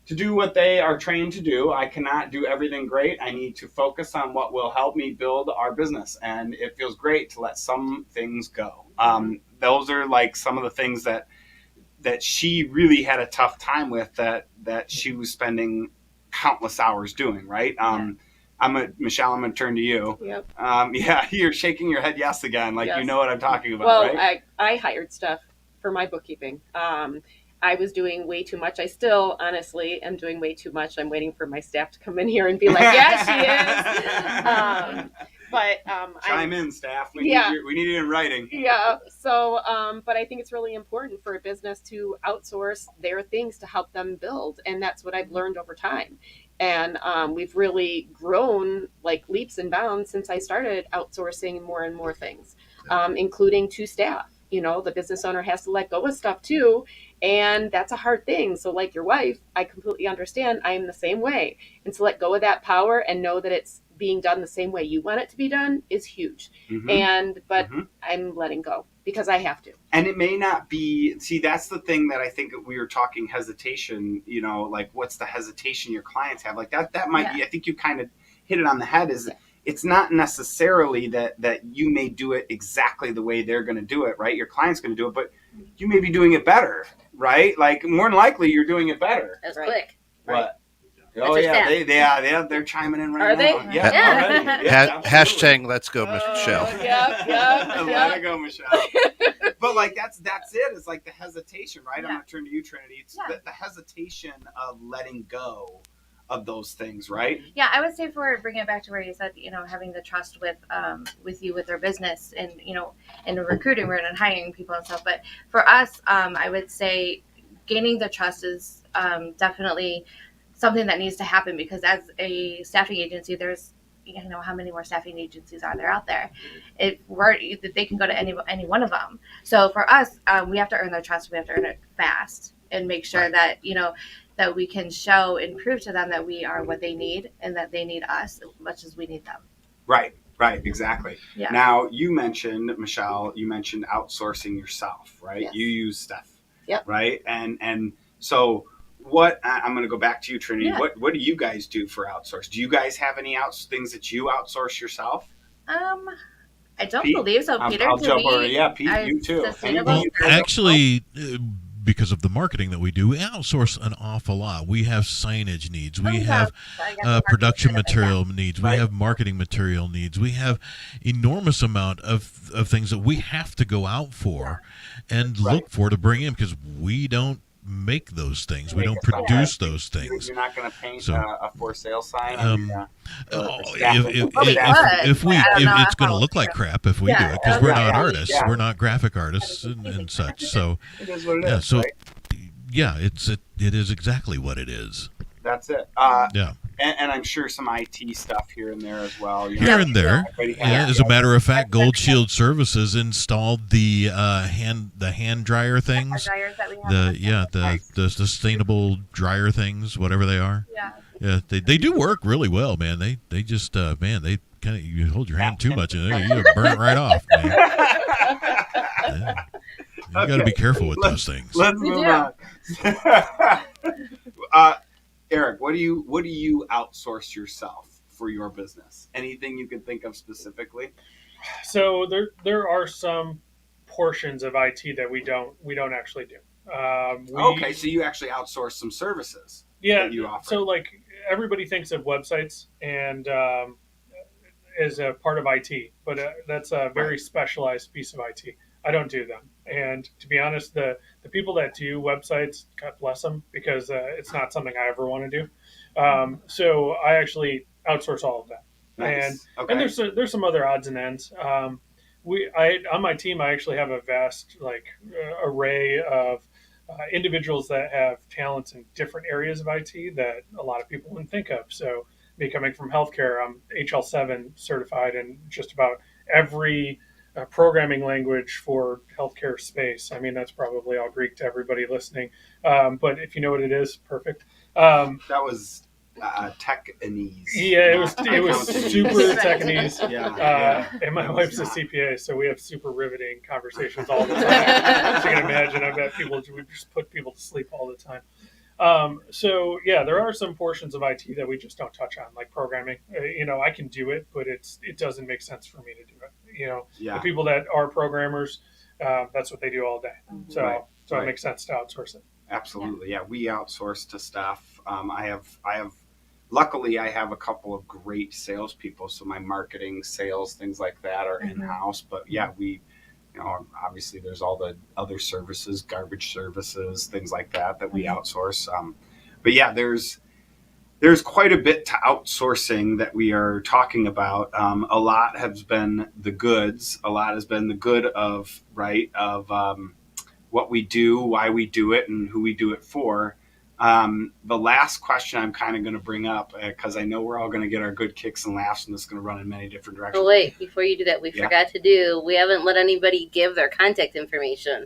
to do what they are trained to do. I cannot do everything great. I need to focus on what will help me build our business. And it feels great to let some things go. Those are like some of the things that she really had a tough time with that she was spending countless hours doing, right? Michelle, I'm going to turn to you. Yep. Yeah, you're shaking your head yes again, like Yes. you know what I'm talking about, Well, right? I hired Steph for my bookkeeping. I was doing way too much. I still, honestly, am doing way too much. I'm waiting for my staff to come in here and be like, yeah, she is. Chime in, staff. We Yeah. need it in writing. Yeah. So, but I think it's really important for a business to outsource their things to help them build. And that's what I've learned over time. And we've really grown like leaps and bounds since I started outsourcing more and more things, including to staff. The business owner has to let go of stuff too. And that's a hard thing. So like your wife, I completely understand. I am the same way. And to let go of that power and know that it's being done the same way you want it to be done is huge. Mm-hmm. But I'm letting go because I have to. And it may not be, that's the thing that I think we were talking hesitation, like what's the hesitation your clients have? Like that might be, I think you kind of hit it on the head, is it's not necessarily that you may do it exactly the way they're going to do it, right? Your client's going to do it, but you may be doing it better, right? Like more than likely you're doing it better. That's quick. What? That's Oh your yeah, staff. they're chiming in right Are they? now. Yeah, Yeah. already. Yeah, Hashtag let's go, Michelle. Let it go, Michelle. But like that's it. It's like the hesitation, right? I'm gonna turn to you, Trinity. It's the hesitation of letting go of those things, right? Yeah, I would say for bringing it back to where you said, having the trust with you with their business and in recruiting and hiring people and stuff. But for us, I would say gaining the trust is definitely something that needs to happen, because as a staffing agency, there's how many more staffing agencies are there out there? They can go to any one of them. So for us, we have to earn their trust. We have to earn it fast and make sure that that we can show and prove to them that we are what they need and that they need us as much as we need them. Right, exactly. Yeah. Now you mentioned, Michelle, outsourcing yourself, right? Yes. You use Steph, right? And so I'm going to go back to you, Trinity. Yeah. What do you guys do for outsource? Do you guys have any things that you outsource yourself? I don't believe so, Peter. I'll jump over. Yeah, Pete, you too. Well, actually, because of the marketing that we do, we outsource an awful lot. We have signage needs. We have production material needs. We have marketing material needs. We have enormous amount of things that we have to go out for and look for to bring in, because we don't make those things. We don't produce those things. You're not going to paint a for sale sign. If it's going to look like crap if we do it, because we're not artists. We're not graphic artists and such. So it is what it is. So it is exactly what it is. That's it. And I'm sure some IT stuff here and there as well. Here and there. Yeah. As a matter of fact, Gold Shield Services installed the hand dryer things. The sustainable dryer things, whatever they are. Yeah. They do work really well, man. They just they kind of, you hold your hand too much in there, you burn it right off, man. Yeah. You got to be careful with those things. Let's move on. Eric, what do you outsource yourself for your business? Anything you can think of specifically? So there are some portions of IT that we don't actually do. Okay, so you actually outsource some services. Yeah. That you offer. So like everybody thinks of websites and as a part of IT, but that's a very specialized piece of IT. I don't do them. And to be honest, the people that do websites, God bless them, because it's not something I ever want to do. So I actually outsource all of that. Nice. And there's some other odds and ends. On my team, I actually have a vast array of individuals that have talents in different areas of IT that a lot of people wouldn't think of. So me coming from healthcare, I'm HL7 certified in just about every programming language for healthcare space. I mean, that's probably all Greek to everybody listening. But if you know what it is, perfect. That was Technese. Yeah, it was super Technese. And my wife's a CPA, so we have super riveting conversations all the time. As you can imagine, I bet we just put people to sleep all the time. So yeah, there are some portions of IT that we just don't touch on, like programming. I can do it, but it doesn't make sense for me to do it. The people that are programmers, that's what they do all day. So it makes sense to outsource it. Absolutely. Yeah. We outsource to staff. Luckily I have a couple of great salespeople. So my marketing, sales, things like that are in-house, but we, obviously there's all the other services, garbage services, things like that we outsource. But yeah, there's quite a bit to outsourcing that we are talking about. A lot has been the goods. A lot has been the good of what we do, why we do it, and who we do it for. The last question I'm kind of going to bring up, because I know we're all going to get our good kicks and laughs, and this is going to run in many different directions. Oh, wait, before you do that, we forgot to we haven't let anybody give their contact information.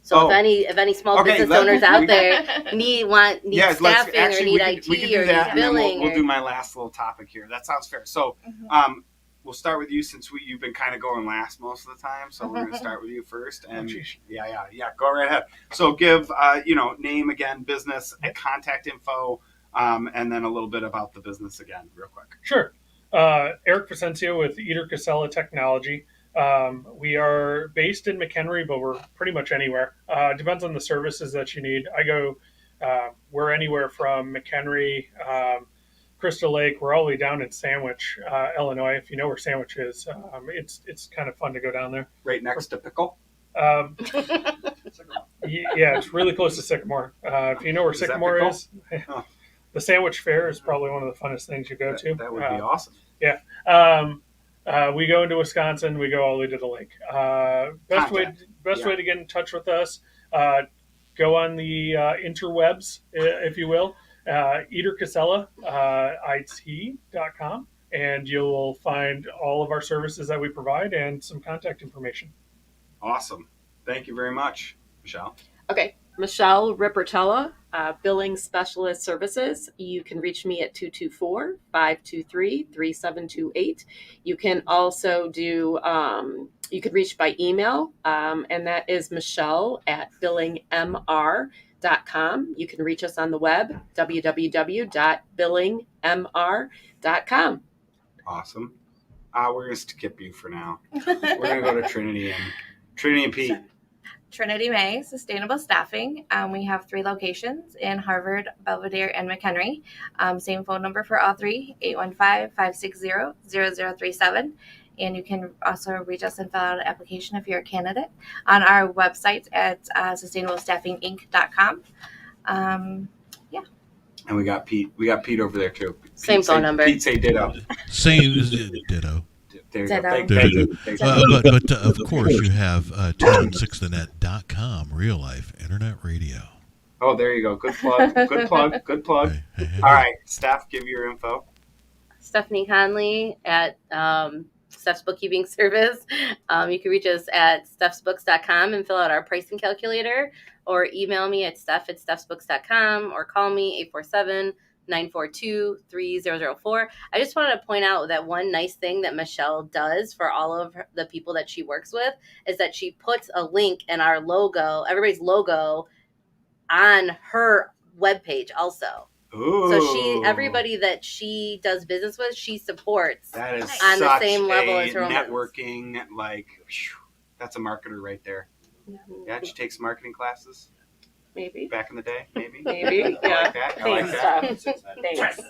So if any small business owners out there need staffing or need IT or need billing. We'll do my last little topic here. That sounds fair. So we'll start with you, since you've been kind of going last most of the time. So we're going to start with you first. And go right ahead. So give name again, business, contact info, and then a little bit about the business again, real quick. Sure. Eric Vicencio with Eater Casella Technology. We are based in McHenry, but we're pretty much anywhere. Depends on the services that you need. We're anywhere from McHenry, Crystal Lake. We're all the way down in Sandwich, Illinois. If you know where Sandwich is, it's kind of fun to go down there. Right next to Pickle. Yeah, it's really close to Sycamore. If you know where Sycamore is, the Sandwich Fair is probably one of the funnest things you go to. That would be awesome. Yeah. We go into Wisconsin. We go all the way to the lake. Best way to get in touch with us, go on the interwebs, if you will, eatercasella, it.com, and you'll find all of our services that we provide and some contact information. Awesome. Thank you very much, Michelle. Okay. Michelle Rippertella, Billing Specialist Services. You can reach me at 224-523-3728. You can also you could reach by email, and that is michelle@billingmr.com. You can reach us on the web, www.billingmr.com. Awesome. We're going to skip you for now. We're going to go to Trinity and Pete. Trinity May Sustainable Staffing. We have 3 locations in Harvard, Belvedere, and McHenry. Same phone number for all 3, 815-560-0037. And you can also reach us and fill out an application if you're a candidate on our website at sustainablestaffinginc.com. Yeah. And we got Pete. We got Pete over there too. Same phone number. Pete say ditto. Same ditto. There you go. Thank Ditto. you. But of course, you have 216thenet.com, real life internet radio. Oh, there you go. Good plug. Good plug. Good plug. Hey. All right, Steph, give your info. Stephanie Conley at Steph's Bookkeeping Service. You can reach us at stephsbooks.com and fill out our pricing calculator, or email me at steph@stephsbooks.com, or call me 847-942-3004. I just wanted to point out that one nice thing that Michelle does for all of the people that she works with is that she puts a link in our logo, everybody's logo, on her webpage also. Ooh. So everybody that she does business with, she supports that is on the such same level as her own networking. Like, that's a marketer right there. Yeah, did you take some marketing classes? Maybe. Back in the day, maybe. Maybe. I like that. Thanks.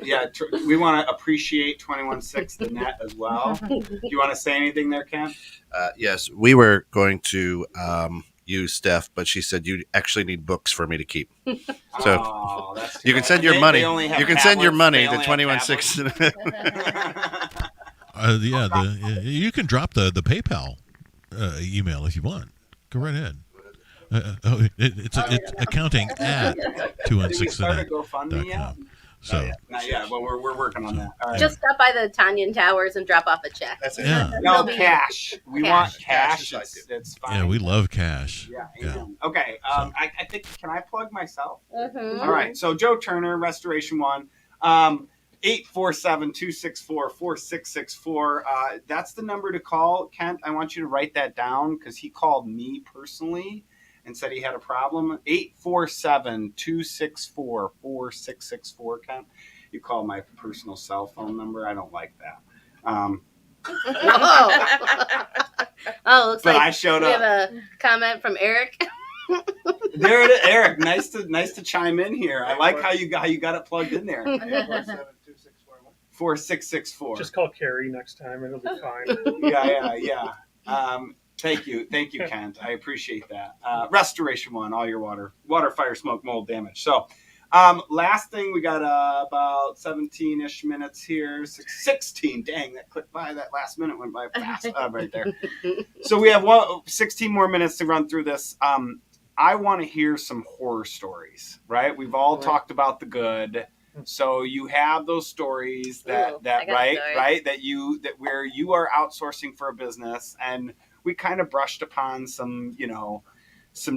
Yeah, we want to appreciate 216 the net as well. Do you want to say anything there, Ken? Yes, we were going to use Steph, but she said you actually need books for me to keep. So you can send your money. You can send your money to 216. You can drop the PayPal email if you want. Go right ahead. It's accounting at 216thenet.com. So not yet. Well, we're working on that. All right. Just stop by the Tanyan Towers and drop off a check. That's it. Yeah. No cash. We want cash. Cash is It's fine. Yeah, we love cash. Yeah. Okay. I think, can I plug myself? Mm-hmm. All right. So Joe Turner, Restoration One, 847-264-4664. That's the number to call. Kent, I want you to write that down because he called me personally and said he had a problem. 847-264-4664, Kent. You call my personal cell phone number. I don't like that. Oh, looks But like I showed we up. have a comment from Eric. There it is, Eric. Nice to chime in here. I like how you got it plugged in there. 4664. Just call Carrie next time. It'll be fine. Yeah. Thank you, Kent. I appreciate that. Restoration One, all your water, fire, smoke, mold damage. So, last thing, we got about 17-ish minutes here. 16. Dang, that clicked by. That last minute went by fast right there. So we have 16 more minutes to run through this. I want to hear some horror stories, right? We've all talked about the good. So you have those stories that where you are outsourcing for a business, and we kind of brushed upon some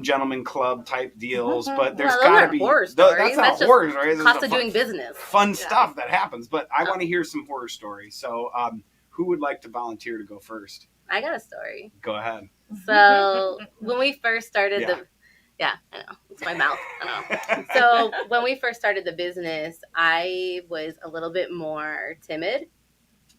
gentleman club type deals, but there's got to be horror stories. That's not horror stories. Cost of doing business. Fun stuff that happens, but I want to hear some horror stories. So, who would like to volunteer to go first? I got a story. Go ahead. So when we first started I know. It's my mouth. I know. So when we first started the business, I was a little bit more timid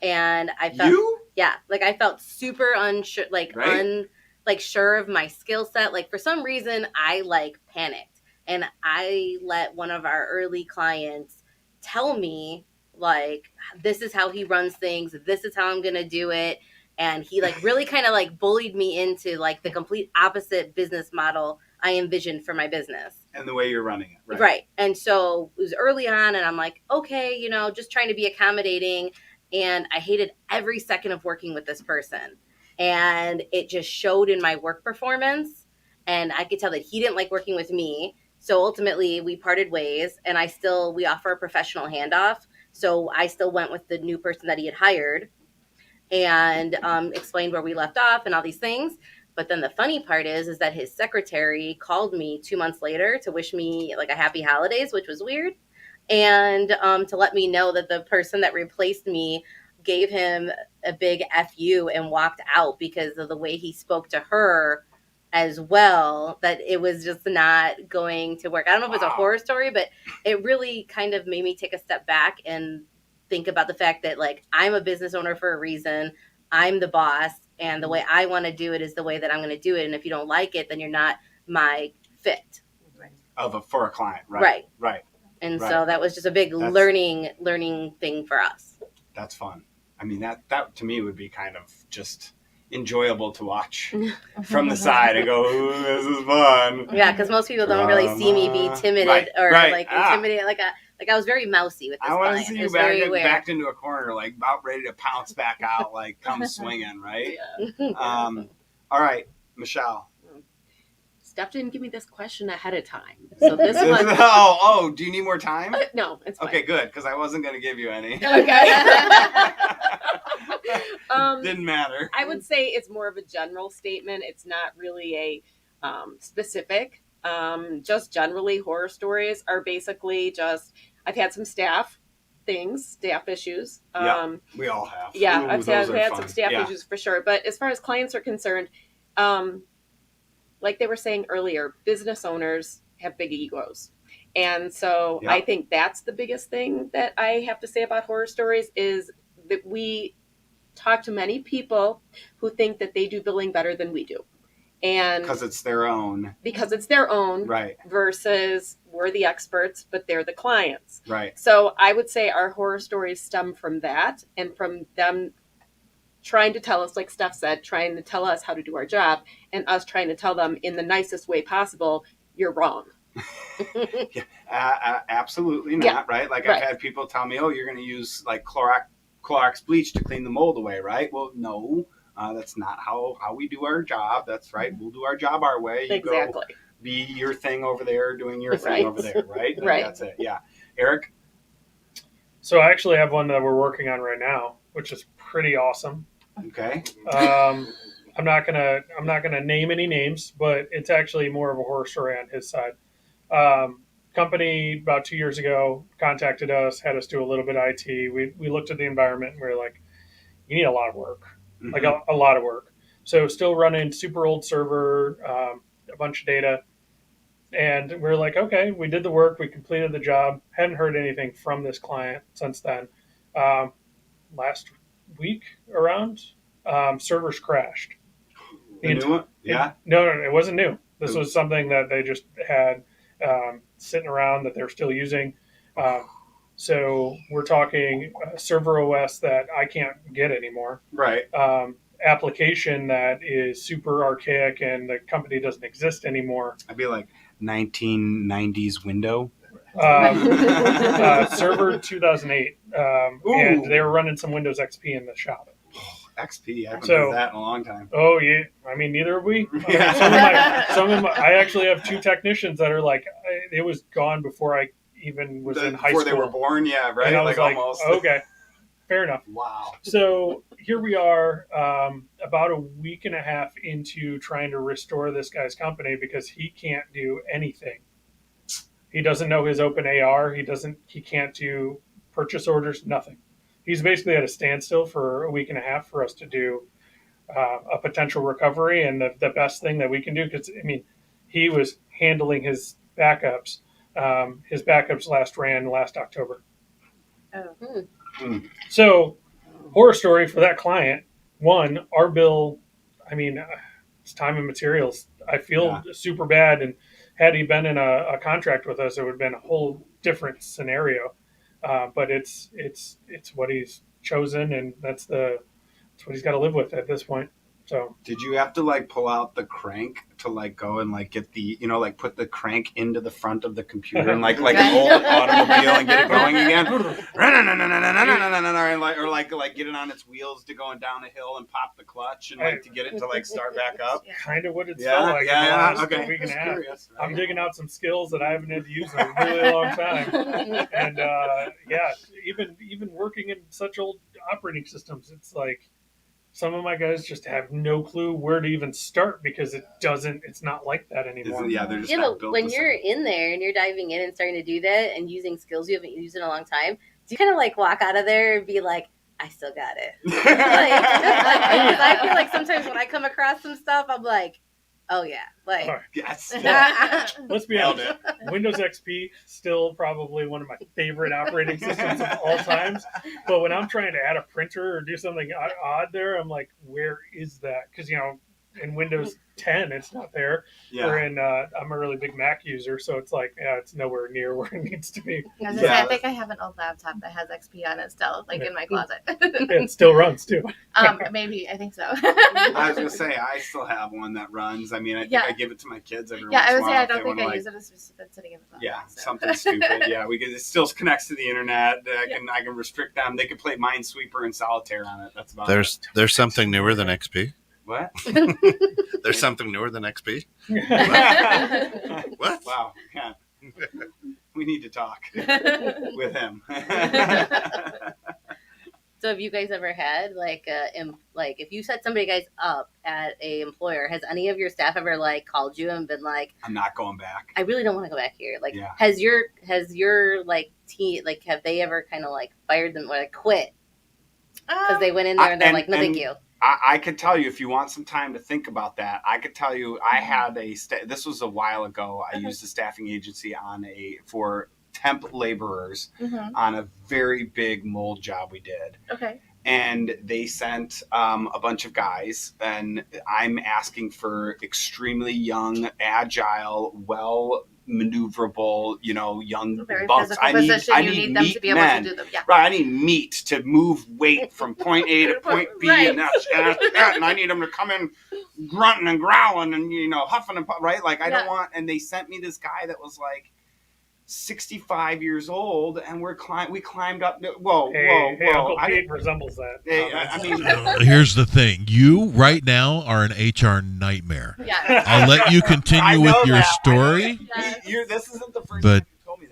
And I felt, You? yeah, like I felt super unsure, like Right? like sure of my skill set. Like for some reason, I like panicked, and I let one of our early clients tell me like, this is how he runs things. This is how I'm gonna do it. And he like really kind of like bullied me into like the complete opposite business model I envisioned for my business. And the way you're running it. Right. Right. And so it was early on, and I'm like, okay, you know, just trying to be accommodating. And I hated every second of working with this person. And it just showed in my work performance. And I could tell that he didn't like working with me. So ultimately, we parted ways, and we offer a professional handoff. So I still went with the new person that he had hired, and explained where we left off and all these things. But then the funny part is that his secretary called me 2 months later to wish me like a happy holidays, which was weird, and to let me know that the person that replaced me gave him a big FU and walked out because of the way he spoke to her as well, that it was just not going to work. I don't know if it's a horror story, but it really kind of made me take a step back and think about the fact that like I'm a business owner for a reason. I'm the boss, and the way I want to do it is the way that I'm going to do it. And if you don't like it, then you're not my fit. For a client, right? Right. Right. And Right. so that was just a big learning thing for us. That's fun. I mean, that to me would be kind of just enjoyable to watch from the side and go, ooh, this is fun. Yeah, because most people don't really see me be timid or like intimidated. Like I was very mousy with this I want client. to see you backed into a corner, like about ready to pounce back out, like come swinging, right? Yeah. All right, Michelle. Steph didn't give me this question ahead of time. So this one. Oh, do you need more time? No, it's fine. Okay, good, because I wasn't going to give you any. Okay. Didn't matter. I would say it's more of a general statement. It's not really a specific. Just generally, horror stories are basically just, I've had some staff issues. Yeah, we all have. Yeah, Ooh, I've had some staff issues for sure. But as far as clients are concerned, like they were saying earlier, business owners have big egos. And so I think that's the biggest thing that I have to say about horror stories is that we talk to many people who think that they do billing better than we do. And because it's their own. Right. Versus we're the experts, but they're the clients. Right. So I would say our horror stories stem from that and from them trying to tell us, like Steph said, trying to tell us how to do our job, and us trying to tell them in the nicest way possible, you're wrong. Absolutely not, right? Like I've had people tell me, oh, you're going to use like Clorox bleach to clean the mold away, right? Well, no, that's not how we do our job. That's right. We'll do our job our way. You go be your thing over there, doing your thing over there, right? Right. That's it. Yeah. Eric? So I actually have one that we're working on right now, which is pretty awesome. Okay. I'm not gonna name any names, but it's actually more of a horror story on his side. Company about 2 years ago contacted us, had us do a little bit of IT. We looked at the environment and we were like, you need a lot of work, like a lot of work. So still running super old server, a bunch of data. And we're like, okay, we did the work. We completed the job. Hadn't heard anything from this client since then. Last week around, servers crashed. The new one? Yeah. No, it wasn't new. This was something that they just had sitting around that they're still using. So we're talking server OS that I can't get anymore. Right. Application that is super archaic and the company doesn't exist anymore. I'd be like 1990s window. Server 2008. And they were running some Windows XP in the shop. XP, I haven't heard that in a long time. Oh, yeah. I mean, neither have we. Yeah. I actually have two technicians that are like, it was gone before I even was in high school. Before they were born, yeah, right? And I was like, almost. Okay, fair enough. Wow. So here we are about a week and a half into trying to restore this guy's company because he can't do anything. He doesn't know his open AR. He can't do purchase orders, nothing. He's basically at a standstill for a week and a half for us to do a potential recovery. And the best thing that we can do, because, I mean, he was handling his backups. His backups ran last October. Oh. So horror story for that client. One, our bill, I mean, it's time and materials. I feel super bad, and had he been in a contract with us, it would have been a whole different scenario. But it's what he's chosen, and that's what he's got to live with at this point. So did you have to like pull out the crank to like go and like get the, you know, like put the crank into the front of the computer and like an old automobile and get it going again? Or like get it on its wheels to going down a hill and pop the clutch and like to get it to like start back up? Kind of what it's felt like. Okay. Week and a half. Curious, right? I'm digging out some skills that I haven't had to use in a really long time. And even working in such old operating systems, it's like, some of my guys just have no clue where to even start because it's not like that anymore. They're just not built when you're in there and you're diving in and starting to do that and using skills you haven't used in a long time, do you kind of like walk out of there and be like, I still got it? Because I feel like sometimes when I come across some stuff, I'm like, oh yeah, like yes. Let's be honest. Windows XP still probably one of my favorite operating systems of all times. But when I'm trying to add a printer or do something odd there, I'm like, where is that? Because in Windows 10, it's not there. Yeah. Or I'm a really big Mac user, so it's like, it's nowhere near where it needs to be. I think I have an old laptop that has XP on it still, in my closet. It still runs too. Maybe, I think so. I was gonna say I still have one that runs. I mean, I think I give it to my kids every once in a while. I would say I don't think I use it. It's just been sitting in the closet. Yeah, so. Something stupid. Yeah, it still connects to the internet. I can restrict them. They can play Minesweeper and Solitaire on it. That's about it. There's something newer than XP. What? There's something newer than XP? What? Wow. Yeah. We need to talk with him. So have you guys ever had if you set somebody guys up at a employer, has any of your staff ever called you and been like, I'm not going back. I really don't want to go back here. Has your team, have they ever kind of fired them or quit? Because they went in there and they're like, no, thank you. I could tell you, if you want some time to think about that, I could tell you I had this was a while ago. I used a staffing agency for temp laborers on a very big mold job we did. Okay. And they sent a bunch of guys, and I'm asking for extremely young, agile, maneuverable, young bucks. I need them to be able to do them. Yeah. Right. I need meat to move weight from point A to point B, right. and I need them to come in grunting and growling and huffing and puffing. Right. I don't want. And they sent me this guy that was 65 years old, and we climbed up. Whoa! Uncle Pete resembles that. I mean, here's the thing: you right now are an HR nightmare. Yeah. I'll let you continue with your story. This isn't the first time you told me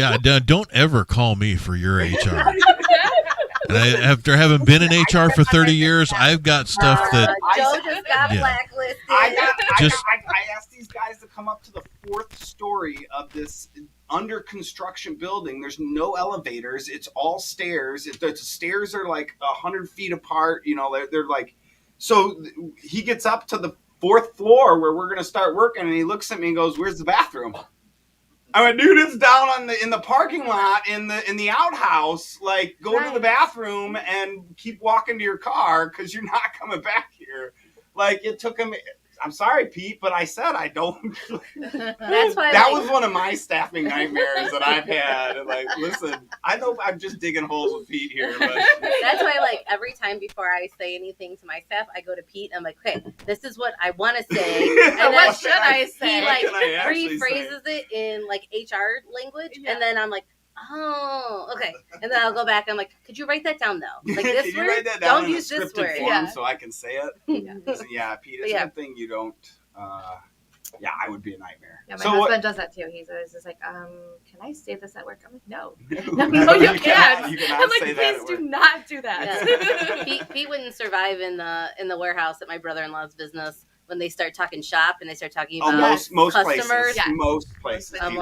that. Don't ever call me for your HR. And after having been in HR for 30 years, I've got stuff that Joe just got blacklisted. I asked these guys to come up to the 4th story of this under construction building. There's no elevators. It's all stairs. The stairs are 100 feet apart. They're so he gets up to the 4th floor where we're going to start working, and he looks at me and goes, "Where's the bathroom?" I went, dude, it's down in the parking lot in the outhouse. Go to the bathroom and keep walking to your car because you're not coming back here. It took him. I'm sorry, Pete, but I said I don't. That's why that was one of my staffing nightmares that I've had. Listen, I know I'm just digging holes with Pete here, but that's why every time before I say anything to my staff, I go to Pete and I'm like, okay, this is what I want to say. And what should I say? He rephrases it in HR language, and then I'm like, oh, okay. And then I'll go back and I'm like, could you write that down though? This word? Write that down don't use this word. So I can say it. Yeah, Pete, it's one thing you don't. I would be a nightmare. Yeah, my husband does that too. He's always just like, can I say this at work? I'm like, no, you can't. You cannot say that. Please do not do that. Yeah. Pete wouldn't survive in the warehouse at my brother-in-law's business. When they start talking shop and they start talking about most customers. Places, most places. I'm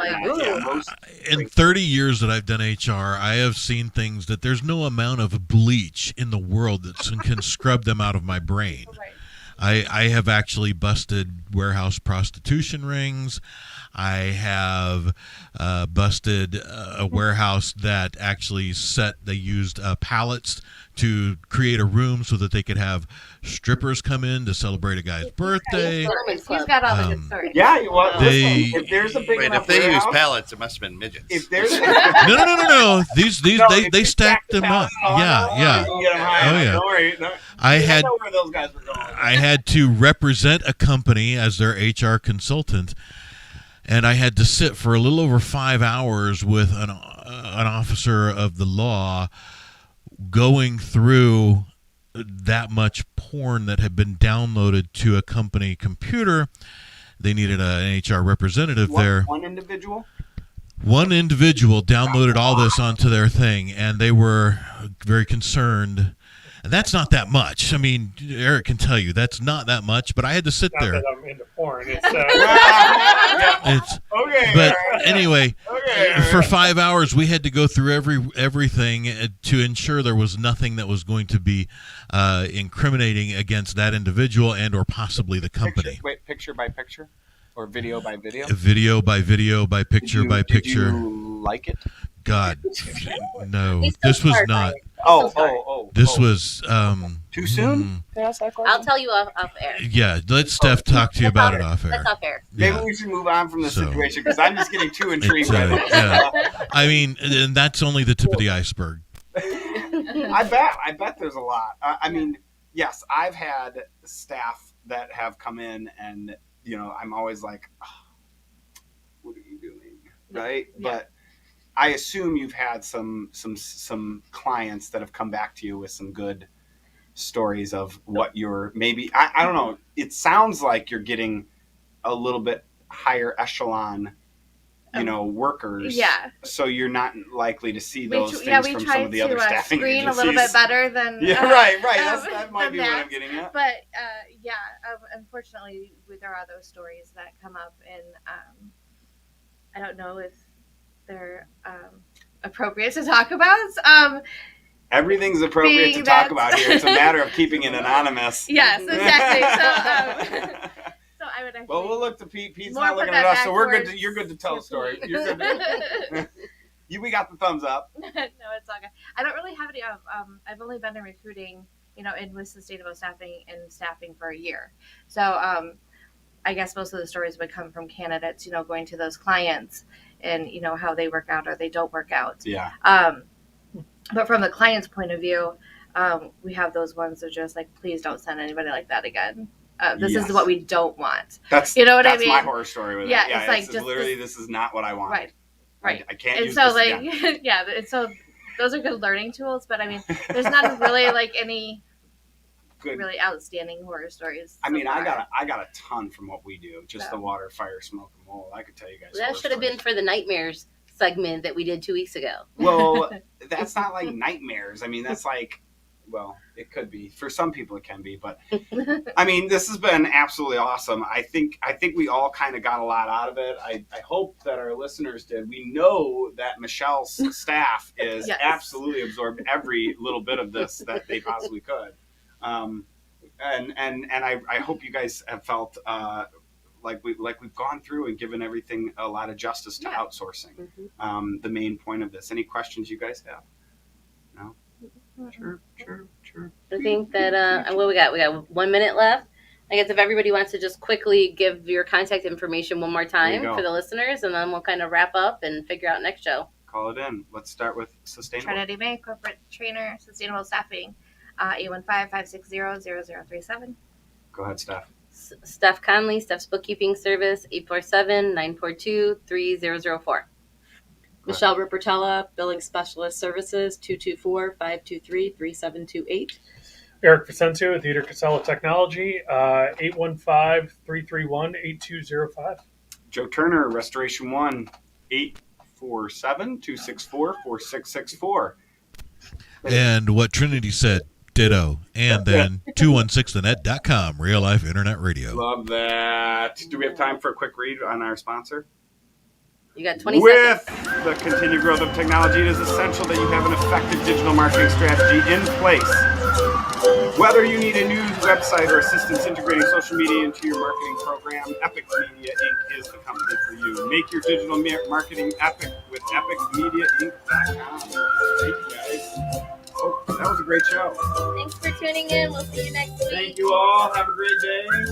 in 30 years that I've done HR, I have seen things that there's no amount of bleach in the world that can scrub them out of my brain. Right. I have actually busted warehouse prostitution rings. I have busted a warehouse that actually they used pallets to create a room so that they could have strippers come in to celebrate a guy's birthday. He's got all the good stories. Yeah, well, They- listen, if there's a big Wait, enough if they use warehouse, pallets, it must have been midgets. if there's No. These No, they if you stacked them up. pallets on, Yeah. you can get them high Oh, enough. yeah. Don't worry. No, I you had know where those guys were going. I had to represent a company as their HR consultant, and I had to sit for a little over 5 hours with an officer of the law going through that much porn that had been downloaded to a company computer. They needed an HR representative there. One individual? One individual downloaded all this onto their thing, and they were very concerned. And that's not that much. I mean, Eric can tell you that's not that much, but I had to sit Not there. that I'm into porn. It's It's, Okay. but anyway, Okay. for 5 hours, we had to go through everything to ensure there was nothing that was going to be incriminating against that individual and or possibly the company. Picture by picture? Or video by video? Video by video, by picture by picture. Did you like it? God, no, He's so this was smart, not. This was. Too soon? Can I ask that question? I'll tell you off air. Yeah, let Steph talk to you about it off air. That's off air. Maybe Yeah. we should move on from this So- situation because I'm just getting too intrigued by this. Yeah. I mean, and that's only the tip of the iceberg. I bet there's a lot. I mean, yes, I've had staff that have come in and, I'm always like, oh, what are you doing? Right? Yeah. But I assume you've had some clients that have come back to you with some good stories of what you're maybe, I don't know. It sounds like you're getting a little bit higher echelon, workers. Yeah. So you're not likely to see those things we from try some of the other to staffing screen agencies. a little bit better than Right. That might than be what that. I'm getting at. But unfortunately, there are those stories that come up, and I don't know if they're appropriate to talk about. Everything's appropriate Being to talk that- about here. It's a matter of keeping it anonymous. Yes, exactly. So I would actually. Well, we'll look to Pete. Pete's more not put looking that at us, so we're good. backwards You're good to tell a to story. Pete. You're good. We got the thumbs up. No, it's all good. I don't really have any of. I've only been in recruiting, and with sustainable staffing for a year. So I guess most of the stories would come from candidates, going to those clients and how they work out or they don't work out. Yeah. But from the client's point of view, we have those ones that are just like, please don't send anybody like that again. This Yes. is what we don't want. That's You know what I that's my mean? horror story with Yeah, it. it's like it's just literally this- this is not what I want. Right. Right. I can't And use so this like, again. yeah, and so those are good learning tools, but I mean, there's not really like any Good. really outstanding horror stories. I so mean, I far. got a ton from what we do. Just Yeah. the water, fire, smoke, and mold. I could tell you guys. That horror should have been stories. for the nightmares segment that we did 2 weeks ago. Well, that's not like nightmares. I mean, that's like, well, it could be for some people. It can be, but I mean, this has been absolutely awesome. I think we all kind of got a lot out of it. I hope that our listeners did. We know that Michelle's staff is Yes. absolutely absorbed every little bit of this that they possibly could. And I hope you guys have felt like we've gone through and given everything a lot of justice to Yeah. outsourcing. Mm-hmm. The main point of this. Any questions you guys have? No. Sure. I think that what we got? We got 1 minute left. I guess if everybody wants to just quickly give your contact information one more There you time go. for the listeners, and then we'll kind of wrap up and figure out next show. Call it in. Let's start with sustainable. Trinity May, corporate trainer, sustainable staffing, 815-560-0037. Go ahead, Steph. Steph Conley, Steph's bookkeeping service, 847-942-3004. Michelle Rippertella, Billing Specialist Services, 224-523-3728. Eric Vicencio, Theater Casella Technology, 815-331-8205. Joe Turner, Restoration 1, 847-264-4664. And what Trinity said, ditto. And then 216thenet.com, real life internet radio. Love that. Do we have time for a quick read on our sponsor? You got 20 With seconds. the continued growth of technology, it is essential that you have an effective digital marketing strategy in place. Whether you need a new website or assistance integrating social media into your marketing program, Epic Media Inc. is the company for you. Make your digital marketing epic with epicmediainc.com. Thank you, guys. Oh, that was a great show. Thanks for tuning in. We'll see you next week. Thank you all. Have a great day.